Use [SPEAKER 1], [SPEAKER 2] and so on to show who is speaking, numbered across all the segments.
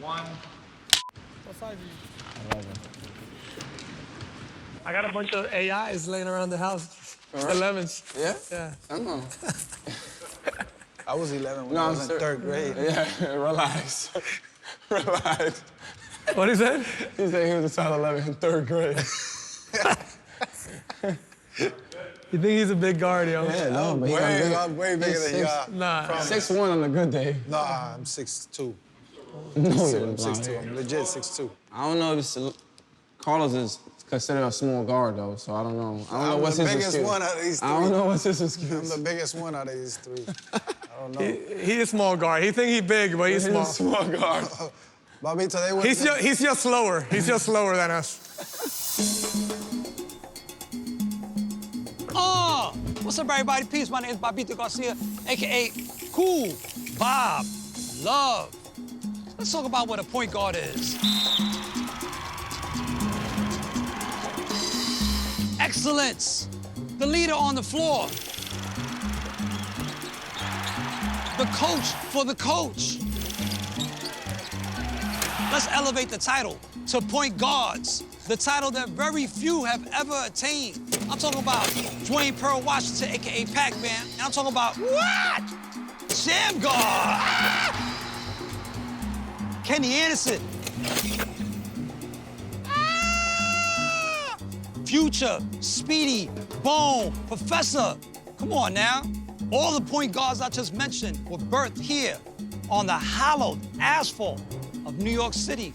[SPEAKER 1] 1.
[SPEAKER 2] What size are you?
[SPEAKER 3] 11.
[SPEAKER 2] I got a bunch of AIs laying around the house.
[SPEAKER 3] Right.
[SPEAKER 2] 11s.
[SPEAKER 3] Yeah?
[SPEAKER 2] Yeah.
[SPEAKER 3] I know.
[SPEAKER 4] I was 11 when I was in 3rd grade.
[SPEAKER 3] Yeah, relax. Relax.
[SPEAKER 2] What he said?
[SPEAKER 3] He said he was a child 11 in 3rd grade.
[SPEAKER 2] You think he's a big guard, yo?
[SPEAKER 3] Yeah, no, but
[SPEAKER 4] I'm way bigger than y'all.
[SPEAKER 2] Nah.
[SPEAKER 3] 6'1" on a good day.
[SPEAKER 4] Nah, I'm 6'2".
[SPEAKER 3] No,
[SPEAKER 4] I'm
[SPEAKER 3] you're
[SPEAKER 4] 6'2". I'm legit 6'2".
[SPEAKER 3] I don't know if it's, Carlos is considered a small guard, though, so I don't know. I don't know what's his excuse.
[SPEAKER 4] I'm the biggest one out of these 3.
[SPEAKER 3] I don't know what's his excuse.
[SPEAKER 4] I'm the biggest one out of these 3. I don't know.
[SPEAKER 2] He is small guard. He think he big, but he's small.
[SPEAKER 3] He's a small guard.
[SPEAKER 4] Bobbito, they wouldn't...
[SPEAKER 2] He's just slower. He's just slower than us.
[SPEAKER 5] What's up, everybody? Peace. My name is Bobbito Garcia, a.k.a. Cool, Bob, Love. Let's talk about what a point guard is. Excellence, the leader on the floor. The coach for the coach. Let's elevate the title to point guards, the title that very few have ever attained. I'm talking about Dwayne Pearl Washington, a.k.a. Pac-Man, and I'm talking about, what? Sham guard! Ah! Kenny Anderson. Ah! Future, Speedy, Bone, Professor. Come on now. All the point guards I just mentioned were birthed here on the hallowed asphalt of New York City.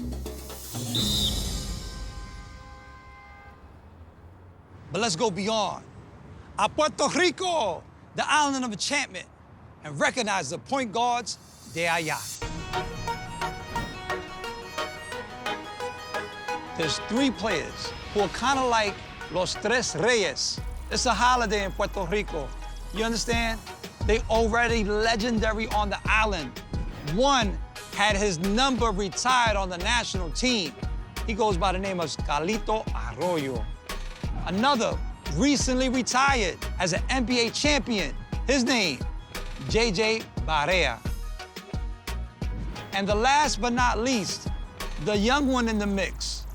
[SPEAKER 5] But let's go beyond. A Puerto Rico, the island of enchantment, and recognize the point guards de allá. There's 3 players who are kind of like Los Tres Reyes. It's a holiday in Puerto Rico. You understand? They already legendary on the island. One had his number retired on the national team. He goes by the name of Carlos Arroyo. Another recently retired as an NBA champion. His name, JJ Barea. And the last but not least, the young one in the mix,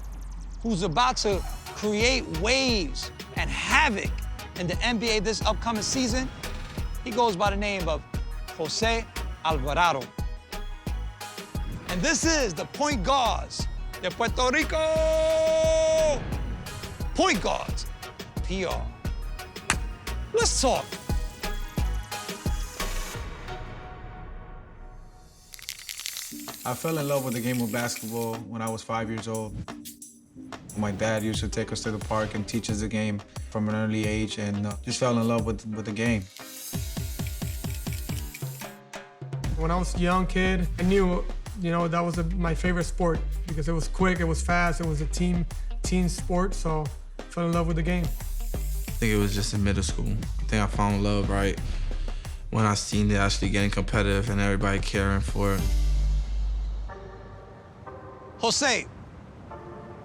[SPEAKER 5] who's about to create waves and havoc in the NBA this upcoming season. He goes by the name of Jose Alvarado. And this is the point guards de Puerto Rico. Point guards, PR. Let's talk.
[SPEAKER 4] I fell in love with the game of basketball when I was 5 years old. My dad used to take us to the park and teach us the game from an early age, and just fell in love with the game.
[SPEAKER 2] When I was a young kid, I knew, that was my favorite sport because it was quick, it was fast, it was a team sport, so I fell in love with the game.
[SPEAKER 6] I think it was just in middle school. I think I found love right when I seen it actually getting competitive and everybody caring for it.
[SPEAKER 5] Jose,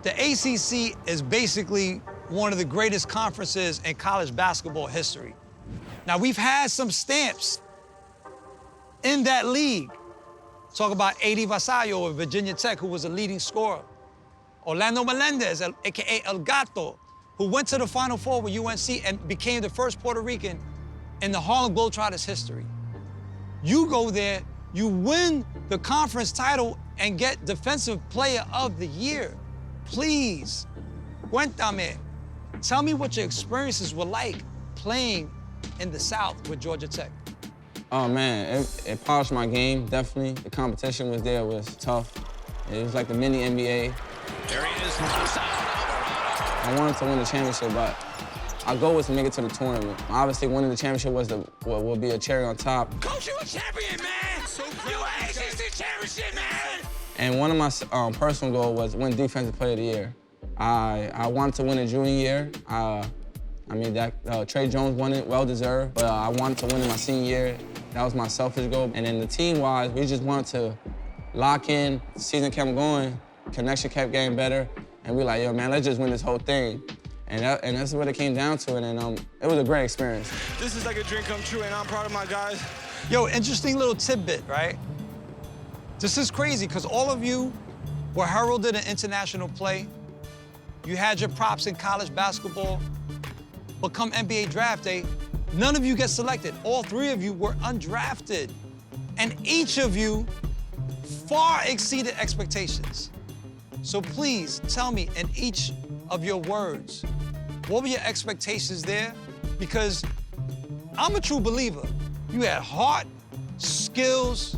[SPEAKER 5] the ACC is basically one of the greatest conferences in college basketball history. Now, we've had some stamps in that league. Talk about A.D. Vasallo of Virginia Tech, who was a leading scorer. Orlando Melendez, a.k.a. El Gato, who went to the Final Four with UNC and became the first Puerto Rican in the Harlem Globetrotters history. You go there, you win the conference title and get Defensive Player of the Year. Please, cuéntame. Tell me what your experiences were like playing in the South with Georgia Tech.
[SPEAKER 3] Oh, man, it polished my game, definitely. The competition was there, was tough. It was like the mini NBA.
[SPEAKER 7] There he is.
[SPEAKER 3] I wanted to win the championship, but our goal was to make it to the tournament. Obviously, winning the championship was will be a cherry on top.
[SPEAKER 7] Coach, you a champion, man! So you an ACC championship, man!
[SPEAKER 3] And one of my personal goals was win Defensive Player of the Year. I wanted to win a junior year. Trey Jones won it, well-deserved, but I wanted to win it my senior year. That was my selfish goal. And then the team-wise, we just wanted to lock in. The season kept going, connection kept getting better, and we were like, yo, man, let's just win this whole thing. And that's what it came down to, and it was a great experience.
[SPEAKER 8] This is like a dream come true, and I'm proud of my guys.
[SPEAKER 5] Yo, interesting little tidbit, right? This is crazy, because all of you were heralded in international play. You had your props in college basketball. But come NBA draft day, none of you get selected. All 3 of you were undrafted. And each of you far exceeded expectations. So please tell me in each of your words, what were your expectations there? Because I'm a true believer. You had heart, skills,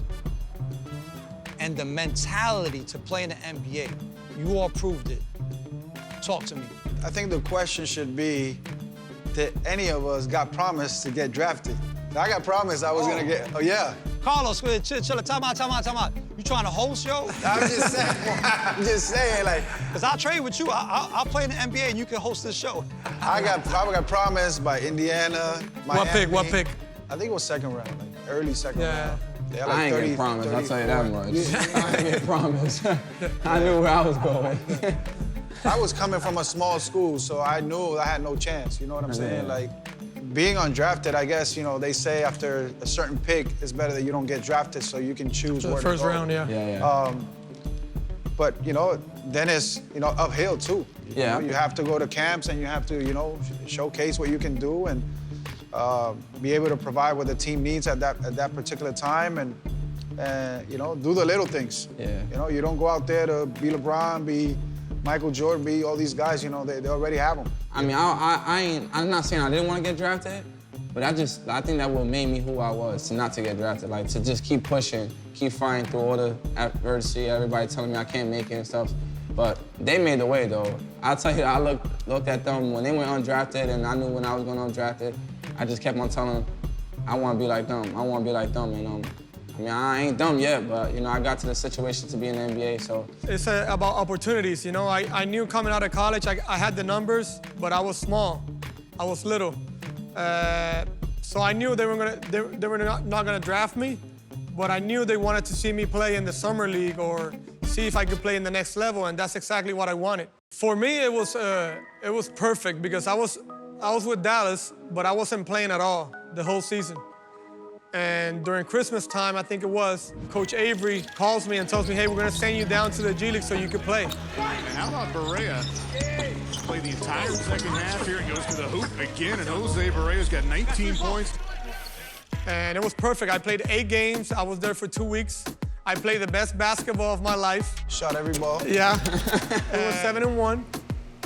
[SPEAKER 5] and the mentality to play in the NBA. You all proved it. Talk to me.
[SPEAKER 1] I think the question should be, did any of us got promised to get drafted? I got promised I was gonna get, oh yeah.
[SPEAKER 5] Carlos, chill, time out. You trying to host, yo?
[SPEAKER 1] I'm just saying, like.
[SPEAKER 5] Because I'll trade with you. I'll play in the NBA and you can host this show.
[SPEAKER 1] I got promised by Indiana, Miami.
[SPEAKER 2] What pick?
[SPEAKER 1] I think it was second round, like early second round. They had like
[SPEAKER 3] I ain't
[SPEAKER 1] 30,
[SPEAKER 3] get promised, I'll tell you that much.
[SPEAKER 1] Yeah.
[SPEAKER 3] I ain't get promised. I knew where I was going.
[SPEAKER 1] I was coming from a small school, so I knew I had no chance, you know what I'm saying? Like, being undrafted, I guess, you know, they say after a certain pick, it's better that you don't get drafted so you can choose where to go.
[SPEAKER 2] First round, yeah.
[SPEAKER 1] But, you know, then it's, you know, uphill too.
[SPEAKER 3] Yeah.
[SPEAKER 1] You know, you have to go to camps and you have to, you know, showcase what you can do and be able to provide what the team needs at that particular time and, you know, do the little things.
[SPEAKER 3] Yeah.
[SPEAKER 1] You know, you don't go out there to be LeBron, be Michael Jordan, be all these guys, you know, they already have them.
[SPEAKER 3] I mean, I'm not saying I didn't want to get drafted, but I think that what made me who I was, to not to get drafted, like to just keep pushing, keep fighting through all the adversity, everybody telling me I can't make it and stuff. But they made the way though. I'll tell you, I looked at them when they went undrafted and I knew when I was going undrafted, I just kept on telling them, I want to be like them, I want to be like them, and I mean, I ain't dumb yet, but, you know, I got to the situation to be in the NBA, so.
[SPEAKER 2] It's about opportunities, you know? I knew coming out of college, I had the numbers, but I was small. I was little. So I knew they were not gonna draft me, but I knew they wanted to see me play in the summer league or see if I could play in the next level, and that's exactly what I wanted. For me, it was perfect because I was with Dallas, but I wasn't playing at all the whole season. And during Christmas time, I think it was, Coach Avery calls me and tells me, hey, we're gonna send you down to the G League so you could play.
[SPEAKER 7] How about Barea? Play the entire second half here. It goes to the hoop again, and Jose Barea's got 19 points.
[SPEAKER 2] And it was perfect. I played 8 games. I was there for 2 weeks. I played the best basketball of my life.
[SPEAKER 1] Shot every ball.
[SPEAKER 2] Yeah. It was 7-1.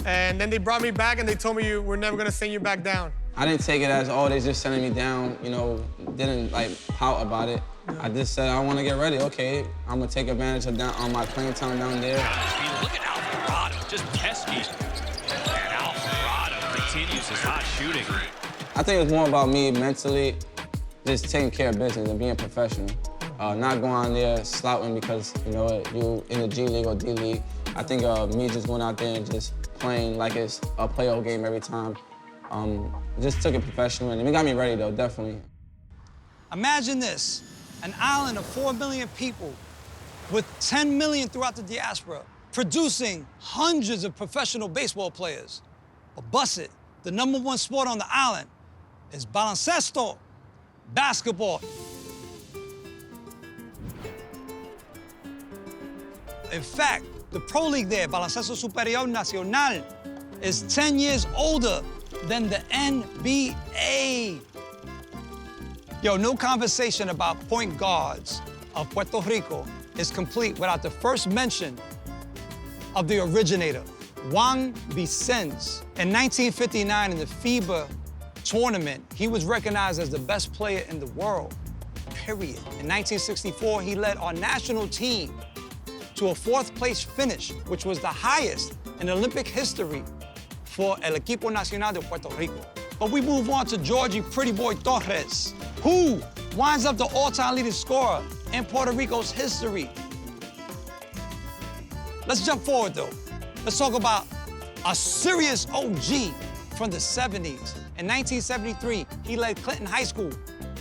[SPEAKER 2] And then they brought me back and they told me, we're never gonna send you back down.
[SPEAKER 3] I didn't take it as, oh, they just sending me down, you know, didn't like pout about it. I just said, I want to get ready. Okay, I'm going to take advantage of my playing time down there.
[SPEAKER 8] Look at Alvarado, just pesky. And Alvarado continues his hot shooting.
[SPEAKER 3] I think it's more about me mentally just taking care of business and being professional. Not going out there slouting because, you know, you in the G League or D League. I think me just going out there and just playing like it's a playoff game every time. Just took it professional, and it got me ready, though, definitely.
[SPEAKER 5] Imagine this, an island of 4 million people with 10 million throughout the diaspora, producing hundreds of professional baseball players. But bust it, the #1 sport on the island is baloncesto, basketball. In fact, the pro league there, Baloncesto Superior Nacional, is 10 years older than the NBA. Yo, no conversation about point guards of Puerto Rico is complete without the first mention of the originator, Juan Vicens. In 1959, in the FIBA tournament, he was recognized as the best player in the world, period. In 1964, he led our national team to a 4th place finish, which was the highest in Olympic history for El Equipo Nacional de Puerto Rico. But we move on to Georgie Pretty Boy Torres, who winds up the all-time leading scorer in Puerto Rico's history. Let's jump forward, though. Let's talk about a serious OG from the 70s. In 1973, he led Clinton High School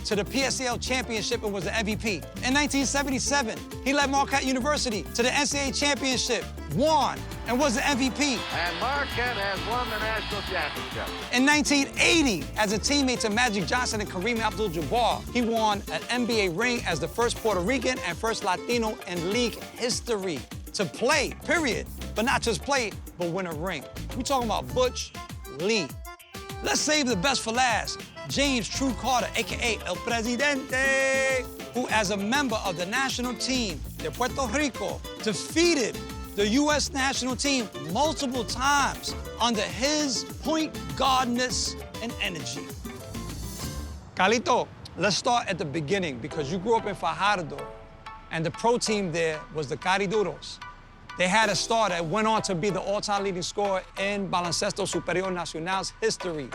[SPEAKER 5] to the PSAL championship and was the MVP. In 1977, he led Marquette University to the NCAA championship, won, and was the MVP.
[SPEAKER 9] And Marquette has won the national championship.
[SPEAKER 5] In 1980, as a teammate to Magic Johnson and Kareem Abdul-Jabbar, he won an NBA ring as the first Puerto Rican and first Latino in league history to play, period. But not just play, but win a ring. We talking about Butch Lee. Let's save the best for last. James True Carter, AKA El Presidente, who as a member of the national team de Puerto Rico defeated the U.S. national team multiple times under his point guardness and energy. Carlito, let's start at the beginning because you grew up in Fajardo and the pro team there was the Cariduros. They had a star that went on to be the all-time leading scorer in Baloncesto Superior Nacional's history,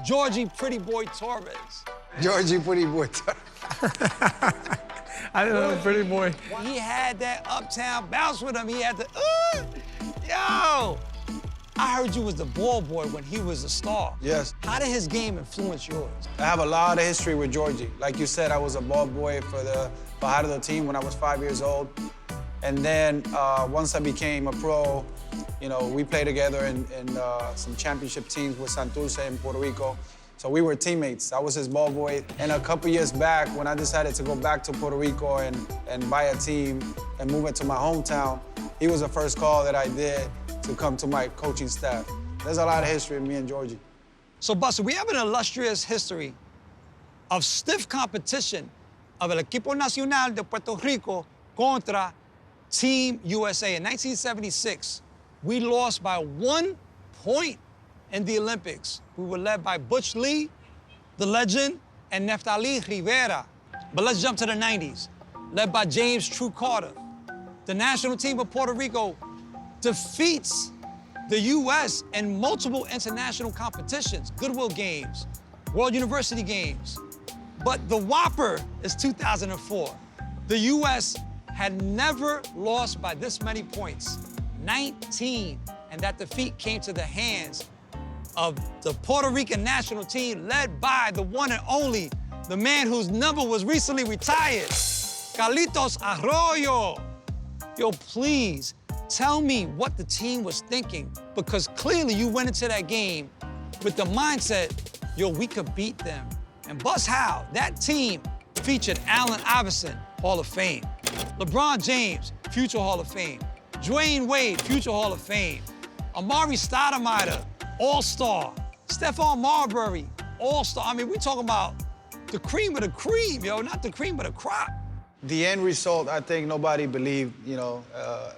[SPEAKER 5] Georgie Pretty Boy Torres.
[SPEAKER 1] Georgie Pretty Boy.
[SPEAKER 2] I didn't know Pretty Boy.
[SPEAKER 5] He had that uptown bounce with him. He had the, yo! I heard you was the ball boy when he was a star.
[SPEAKER 1] Yes.
[SPEAKER 5] How did his game influence yours?
[SPEAKER 1] I have a lot of history with Georgie. Like you said, I was a ball boy for the Fajardo team when I was 5 years old. And then once I became a pro, you know, we played together in some championship teams with Santurce in Puerto Rico. So we were teammates. I was his ball boy. And a couple years back, when I decided to go back to Puerto Rico and buy a team and move it to my hometown, he was the first call that I did to come to my coaching staff. There's a lot of history in me and Georgie.
[SPEAKER 5] So, Buster, we have an illustrious history of stiff competition of el equipo nacional de Puerto Rico contra Team USA. In 1976, we lost by 1 point in the Olympics. We were led by Butch Lee, the legend, and Neftali Rivera. But let's jump to the 90s, led by James True Carter. The national team of Puerto Rico defeats the U.S. in multiple international competitions, Goodwill Games, World University Games. But the whopper is 2004. The U.S. had never lost by this many points, 19, and that defeat came to the hands of the Puerto Rican national team led by the one and only, the man whose number was recently retired, Carlos Arroyo. Yo, please, tell me what the team was thinking, because clearly you went into that game with the mindset, yo, we could beat them. And bust how, that team featured Allen Iverson, Hall of Fame. LeBron James, future Hall of Fame. Dwayne Wade, future Hall of Fame. Amari Stoudemire, All-Star. Stephon Marbury, All-Star. I mean, we talking about the cream of the cream, yo, not the cream of the crop.
[SPEAKER 1] The end result, I think nobody believed, you know,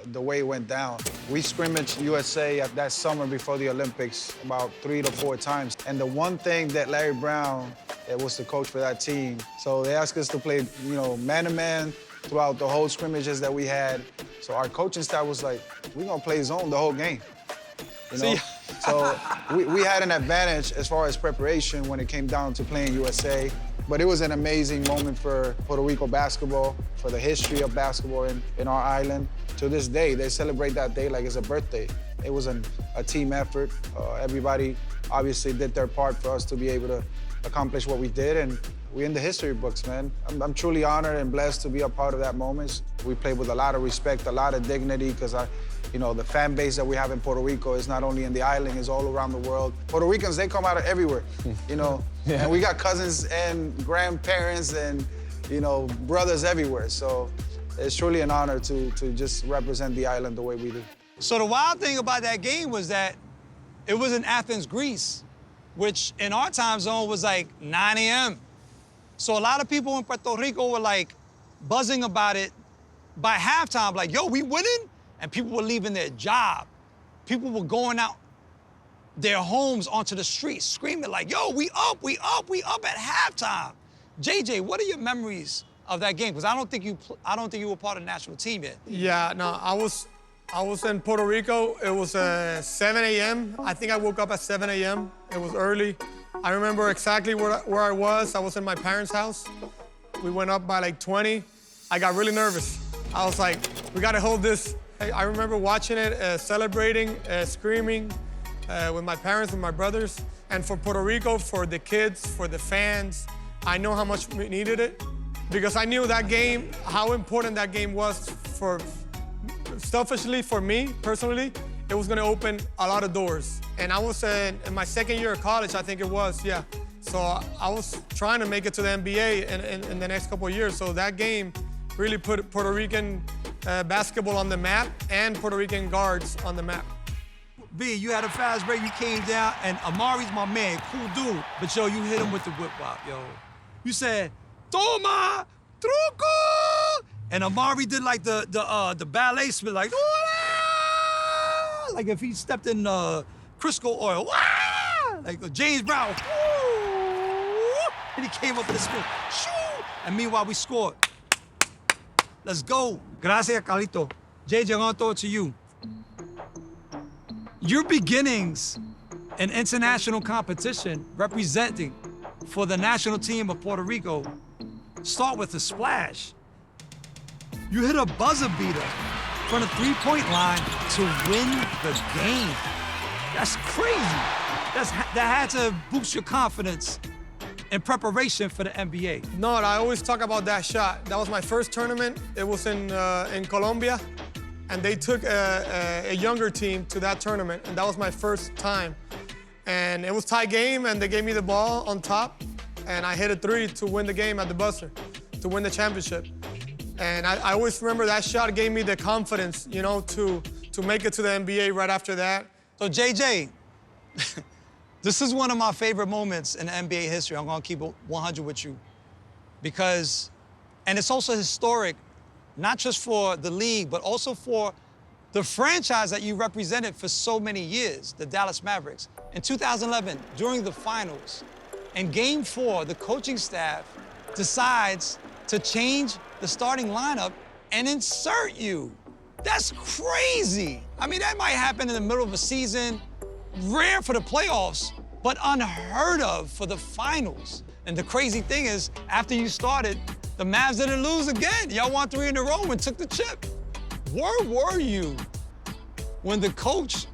[SPEAKER 1] the way it went down. We scrimmaged USA that summer before the Olympics about 3 to 4 times. And the one thing that Larry Brown, that was the coach for that team, so they asked us to play, you know, man-to-man throughout the whole scrimmages that we had. So our coaching staff was like, we're gonna play zone the whole game, you know? So we had an advantage as far as preparation when it came down to playing USA. But it was an amazing moment for Puerto Rico basketball, for the history of basketball in our island. To this day, they celebrate that day like it's a birthday. It was a team effort. Everybody obviously did their part for us to be able to accomplish what we did, and we're in the history books, man. I'm truly honored and blessed to be a part of that moment. We played with a lot of respect, a lot of dignity, because you know, the fan base that we have in Puerto Rico is not only in the island, it's all around the world. Puerto Ricans, they come out of everywhere, you know, and we got cousins and grandparents and, you know, brothers everywhere. So it's truly an honor to just represent the island the way we do.
[SPEAKER 5] So the wild thing about that game was that it was in Athens, Greece, which in our time zone was like 9 a.m. So a lot of people in Puerto Rico were like buzzing about it by halftime, like, yo, we winning? And people were leaving their job. People were going out their homes onto the streets, screaming like, yo, we up at halftime. JJ, what are your memories of that game? Because I don't think you were part of the national team yet.
[SPEAKER 2] Yeah, no, I was in Puerto Rico. It was 7 a.m. I think I woke up at 7 a.m. It was early. I remember exactly where I was. I was in my parents' house. We went up by like 20. I got really nervous. I was like, we gotta hold this. I remember watching it, celebrating, screaming with my parents and my brothers. And for Puerto Rico, for the kids, for the fans, I know how much we needed it because I knew that game, how important that game was for, selfishly for me, personally, it was gonna open a lot of doors. And I was in my second year of college, I think it was, yeah. So I was trying to make it to the NBA in the next couple of years. So that game really put Puerto Rican basketball on the map and Puerto Rican guards on the map.
[SPEAKER 5] B, you had a fast break, you came down, and Amari's my man, cool dude. But yo, you hit him with the whip wop, yo. You said, Toma, truco! And Amari did like the ballet spin, like, like if he stepped in Crisco oil, like James Brown, and he came up with a spin, and meanwhile we scored. Let's go. Gracias, Carlito. JJ, I'm gonna throw it to you. Your beginnings in international competition representing for the national team of Puerto Rico start with a splash. You hit a buzzer beater from the three-point line to win the game. That's crazy. That had to boost your confidence in preparation for the NBA.
[SPEAKER 2] No, I always talk about that shot. That was my first tournament. It was in Colombia, and they took a younger team to that tournament, and that was my first time. And it was tie game, and they gave me the ball on top, and I hit a three to win the game at the buzzer, to win the championship. And I always remember that shot gave me the confidence, you know, to make it to the NBA right after that.
[SPEAKER 5] So JJ, this is one of my favorite moments in NBA history. I'm gonna keep it 100 with you because, and it's also historic, not just for the league, but also for the franchise that you represented for so many years, the Dallas Mavericks. In 2011, during the finals, in Game 4, the coaching staff decides to change the starting lineup and insert you. That's crazy. I mean, that might happen in the middle of a season, rare for the playoffs, but unheard of for the finals. And the crazy thing is, after you started, the Mavs didn't lose again. Y'all won 3 in a row and took the chip. Where were you when the coach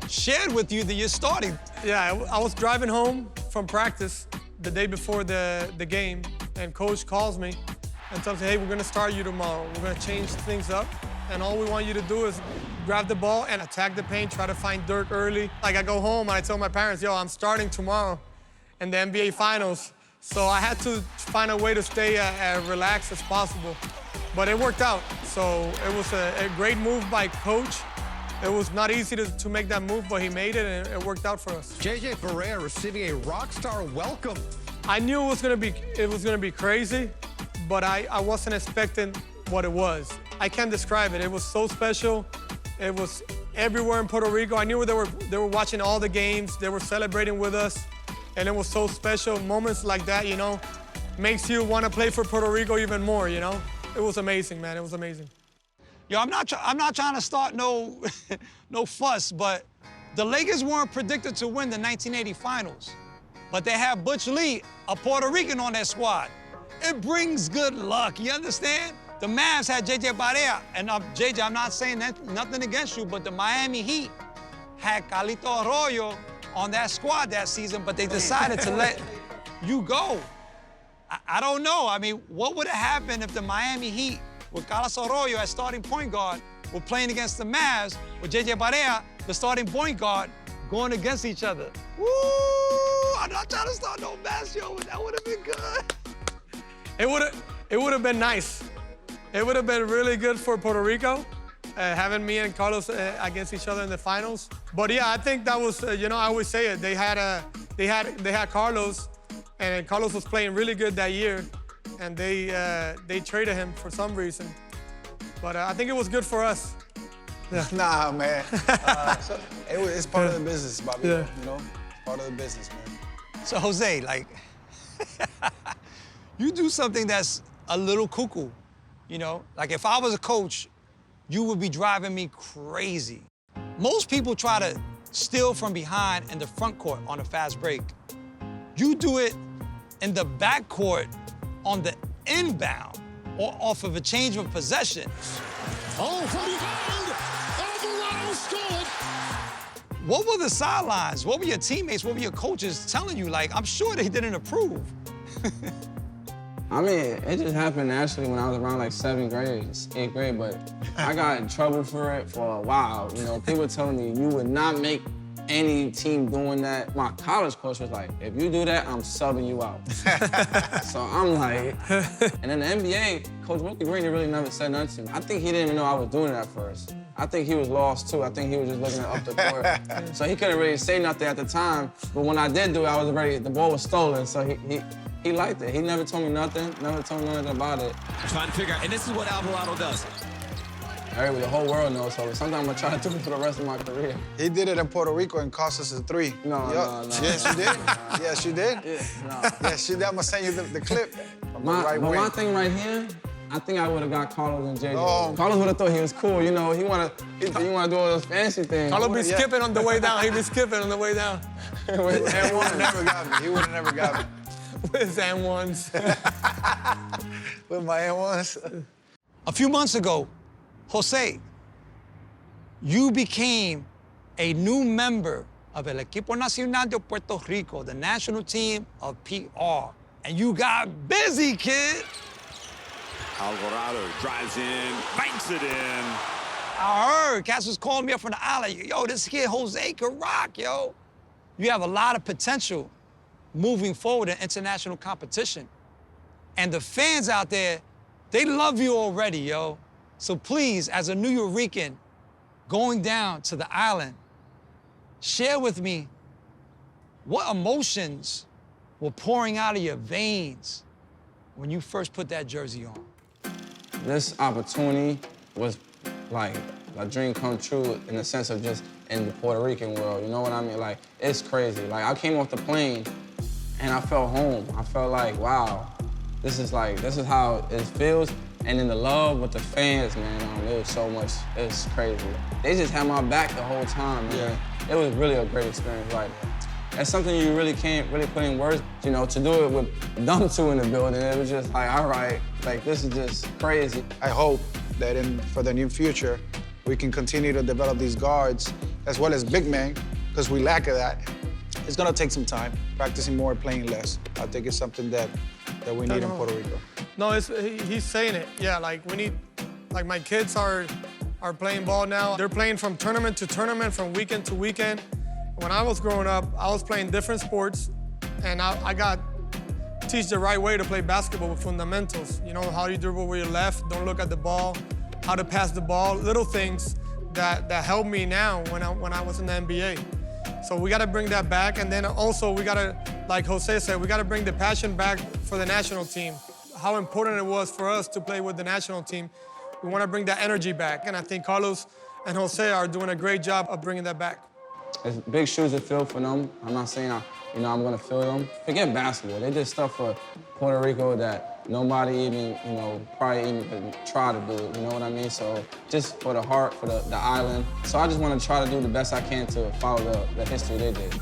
[SPEAKER 5] shared with you that you're starting?
[SPEAKER 2] Yeah, I was driving home from practice the day before the game, and coach calls me and tells me, hey, we're gonna start you tomorrow. We're gonna change things up, and all we want you to do is grab the ball and attack the paint, try to find Dirk early. Like, I go home and I tell my parents, yo, I'm starting tomorrow in the NBA Finals. So I had to find a way to stay as relaxed as possible. But it worked out. So it was a great move by coach. It was not easy to make that move, but he made it, and it worked out for us.
[SPEAKER 10] JJ Barea receiving a rock star welcome.
[SPEAKER 2] I knew it was gonna be crazy, but I wasn't expecting what it was. I can't describe it. It was so special. It was everywhere in Puerto Rico. I knew they were watching all the games. They were celebrating with us, and it was so special. Moments like that, you know, makes you want to play for Puerto Rico even more, you know? It was amazing, man. It was amazing.
[SPEAKER 5] Yo, I'm not trying to start no, no fuss, but the Lakers weren't predicted to win the 1980 Finals. But they have Butch Lee, a Puerto Rican, on their squad. It brings good luck, you understand? The Mavs had JJ Barea, and JJ, I'm not saying nothing against you, but the Miami Heat had Carlos Arroyo on that squad that season, but they decided to let you go. I don't know. I mean, what would have happened if the Miami Heat, with Carlos Arroyo as starting point guard, were playing against the Mavs with JJ Barea, the starting point guard, going against each other? Woo! I'm not trying to start no mess, yo, but that would have been good.
[SPEAKER 2] It would have been nice. It would have been really good for Puerto Rico, having me and Carlos against each other in the finals. But yeah, I think that was, you know, I always say it. They had Carlos, and Carlos was playing really good that year, and they traded him for some reason. But I think it was good for us. Yeah.
[SPEAKER 1] Nah, man. It's part of the business, Bobbito, you know? It's part of the business, man.
[SPEAKER 5] So, Jose, like, you do something that's a little cuckoo, you know? Like, if I was a coach, you would be driving me crazy. Most people try to steal from behind in the front court on a fast break. You do it in the back court on the inbound or off of a change of possession.
[SPEAKER 7] Oh, from behind, Alvarado scored.
[SPEAKER 5] What were the sidelines? What were your teammates? What were your coaches telling you? Like, I'm sure they didn't approve.
[SPEAKER 3] I mean, it just happened naturally when I was around like 7th grade, 8th grade, but I got in trouble for it for a while. You know, people telling me you would not make any team doing that. My college coach was like, if you do that, I'm subbing you out. So I'm like, and then the NBA, Coach Wilkie Green really never said nothing to me. I think he didn't even know I was doing it at first. I think he was lost too. I think he was just looking up the court. So he couldn't really say nothing at the time. But when I did do it, I was ready. The ball was stolen, so he liked it. He never told me nothing, never told me nothing about it.
[SPEAKER 8] Trying to figure out, and this is what Alvarado does.
[SPEAKER 3] The whole world knows, so sometimes I'm gonna try to do it for the rest of my career.
[SPEAKER 1] He did it in Puerto Rico and cost us a 3.
[SPEAKER 3] No.
[SPEAKER 1] Yes, you did? Yes, you did?
[SPEAKER 3] Yeah, no.
[SPEAKER 1] Yes, you did. I'm gonna send you the clip.
[SPEAKER 3] My thing right here, I think I would have got Carlos and JJ.
[SPEAKER 1] Oh.
[SPEAKER 3] Carlos would have thought he was cool, you know. He wanna do all those fancy things.
[SPEAKER 2] Carlos be skipping on the way down. He be skipping on the way down.
[SPEAKER 1] He would have never got me. He would have never got me.
[SPEAKER 2] With his N1s.
[SPEAKER 1] With my N1s.
[SPEAKER 5] A few months ago, Jose, you became a new member of El Equipo Nacional de Puerto Rico, the national team of PR. And you got busy, kid.
[SPEAKER 7] Alvarado drives in, banks it in.
[SPEAKER 5] I heard Cass was calling me up from the alley. Yo, this kid Jose could rock, yo. You have a lot of potential moving forward in international competition. And the fans out there, they love you already, yo. So please, as a New Yorican going down to the island, share with me what emotions were pouring out of your veins when you first put that jersey on.
[SPEAKER 3] This opportunity was like a dream come true in the sense of just in the Puerto Rican world, you know what I mean? Like, it's crazy. Like, I came off the plane and I felt home. I felt like, wow, this is how it feels. And then the love with the fans, man, it was so much, it's crazy. They just had my back the whole time, man. It was really a great experience. Like, that's something you really can't really put in words. You know, to do it with them two in the building, it was just like, all right, like, this is just crazy.
[SPEAKER 1] I hope that for the near future, we can continue to develop these guards as well as big men, because we lack of that. It's gonna take some time, practicing more, playing less. I think it's something that we need in Puerto Rico.
[SPEAKER 2] No, he's saying it. Yeah, like we need, like my kids are playing ball now. They're playing from tournament to tournament, from weekend to weekend. When I was growing up, I was playing different sports, and I got teach the right way to play basketball with fundamentals. You know, how you dribble with your left, don't look at the ball, how to pass the ball, little things that help me now when I was in the NBA. So we gotta bring that back, and then also we gotta, like Jose said, we gotta bring the passion back for the national team. How important it was for us to play with the national team. We wanna bring that energy back, and I think Carlos and Jose are doing a great job of bringing that back.
[SPEAKER 3] It's big shoes to fill for them. I'm not saying I'm gonna fill them. Forget basketball. They did stuff for Puerto Rico that nobody even, probably even could try to do, you know what I mean? So just for the heart, for the island. So I just wanna try to do the best I can to follow the history they did.